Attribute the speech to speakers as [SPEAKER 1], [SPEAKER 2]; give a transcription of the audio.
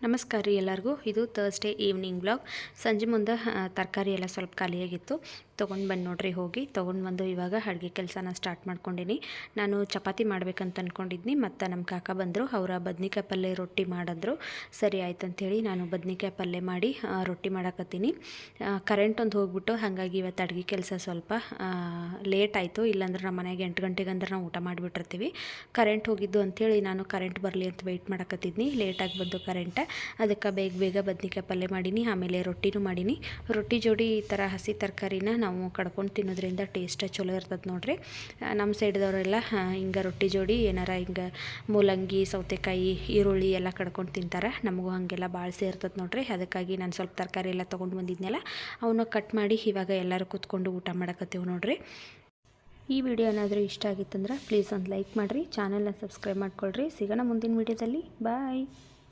[SPEAKER 1] ನಮಸ್ಕಾರ ರೀ ಎಲ್ಲರಿಗೂ. ಇದು ಥರ್ಸ್ಡೇ ಈವ್ನಿಂಗ್ ಬ್ಲಾಗ್. ಸಂಜೆ ಮುಂದೆ ತರಕಾರಿ ಎಲ್ಲ ಸ್ವಲ್ಪ ಖಾಲಿಯಾಗಿತ್ತು, ತೊಗೊಂಡು ಬಂದು ನೋಡ್ರಿ. ಹೋಗಿ ತೊಗೊಂಡು ಬಂದು ಇವಾಗ ಅಡುಗೆ ಕೆಲಸನ ಸ್ಟಾರ್ಟ್ ಮಾಡ್ಕೊಂಡಿನಿ. ನಾನು ಚಪಾತಿ ಮಾಡ್ಬೇಕಂತ ಅಂದ್ಕೊಂಡಿದ್ನಿ, ಮತ್ತು ನಮ್ಮ ಕಾಕ ಬಂದರು. ಅವರ ಬದ್ನಿಕಾಯಿ ಪಲ್ಯ ರೊಟ್ಟಿ ಮಾಡಿದ್ರು. ಸರಿ ಆಯ್ತು ಅಂಥೇಳಿ ನಾನು ಬದ್ನಿಕಾಯಿ ಪಲ್ಯ ಮಾಡಿ ರೊಟ್ಟಿ ಮಾಡಕತ್ತೀನಿ. ಕರೆಂಟ್ ಒಂದು ಹೋಗ್ಬಿಟ್ಟು, ಹಾಗಾಗಿ ಇವತ್ತು ಅಡುಗೆ ಕೆಲಸ ಸ್ವಲ್ಪ ಲೇಟ್ ಆಯಿತು. ಇಲ್ಲಾಂದ್ರೆ ನಮ್ಮ ಮನೆಗೆ 8 ಗಂಟೆಗೆ ಅಂದ್ರೆ ನಾವು ಊಟ ಮಾಡಿಬಿಟ್ಟಿರ್ತೀವಿ. ಕರೆಂಟ್ ಹೋಗಿದ್ದು ಅಂಥೇಳಿ ನಾನು ಕರೆಂಟ್ ಬರಲಿ ಅಂತ ವೆಯ್ಟ್ ಮಾಡಕತ್ತಿದ್ನಿ. ಲೇಟಾಗಿ ಬಂದು ಕರೆಂಟ್, ಅದಕ್ಕೆ ಬೇಗ ಬದ್ನಿಕಾಯಿ ಪಲ್ಯ ಮಾಡೀನಿ. ಆಮೇಲೆ ರೊಟ್ಟಿನೂ ಮಾಡೀನಿ. ರೊಟ್ಟಿ ಜೋಡಿ ಈ ಥರ ಹಸಿ ತರಕಾರಿನ ನಾವು ಕಡ್ಕೊಂಡು ತಿನ್ನೋದ್ರಿಂದ ಟೇಸ್ಟ್ ಚಲೋ ಇರ್ತದೆ ನೋಡ್ರಿ. ನಮ್ಮ ಸೈಡ್ದವರೆಲ್ಲ ಹಿಂಗೆ ರೊಟ್ಟಿ ಜೋಡಿ ಏನಾರ ಹಿಂಗೆ ಮೂಲಂಗಿ, ಸೌತೆಕಾಯಿ, ಈರುಳ್ಳಿ ಎಲ್ಲ ಕಡ್ಕೊಂಡು ತಿಂತಾರೆ. ನಮಗೂ ಹಾಗೆಲ್ಲ ಭಾಳ ಸೇರ್ತದೆ ನೋಡ್ರಿ. ಅದಕ್ಕಾಗಿ ನಾನು ಸ್ವಲ್ಪ ತರಕಾರಿ ಎಲ್ಲ ತೊಗೊಂಡು ಬಂದಿದ್ನೆಲ್ಲ ಅವನ್ನ ಕಟ್ ಮಾಡಿ ಇವಾಗ ಎಲ್ಲರೂ ಕೂತ್ಕೊಂಡು ಊಟ ಮಾಡಕತ್ತೀವಿ ನೋಡ್ರಿ. ಈ ವಿಡಿಯೋ ಏನಾದರೂ ಇಷ್ಟ ಆಗಿತ್ತಂದ್ರೆ ಪ್ಲೀಸ್ ಒಂದು ಲೈಕ್ ಮಾಡಿರಿ, ಚಾನಲ್ನ ಸಬ್ಸ್ಕ್ರೈಬ್ ಮಾಡ್ಕೊಳ್ರಿ. ಸಿಗೋಣ ಮುಂದಿನ ವಿಡಿಯೋದಲ್ಲಿ. ಬಾಯ್.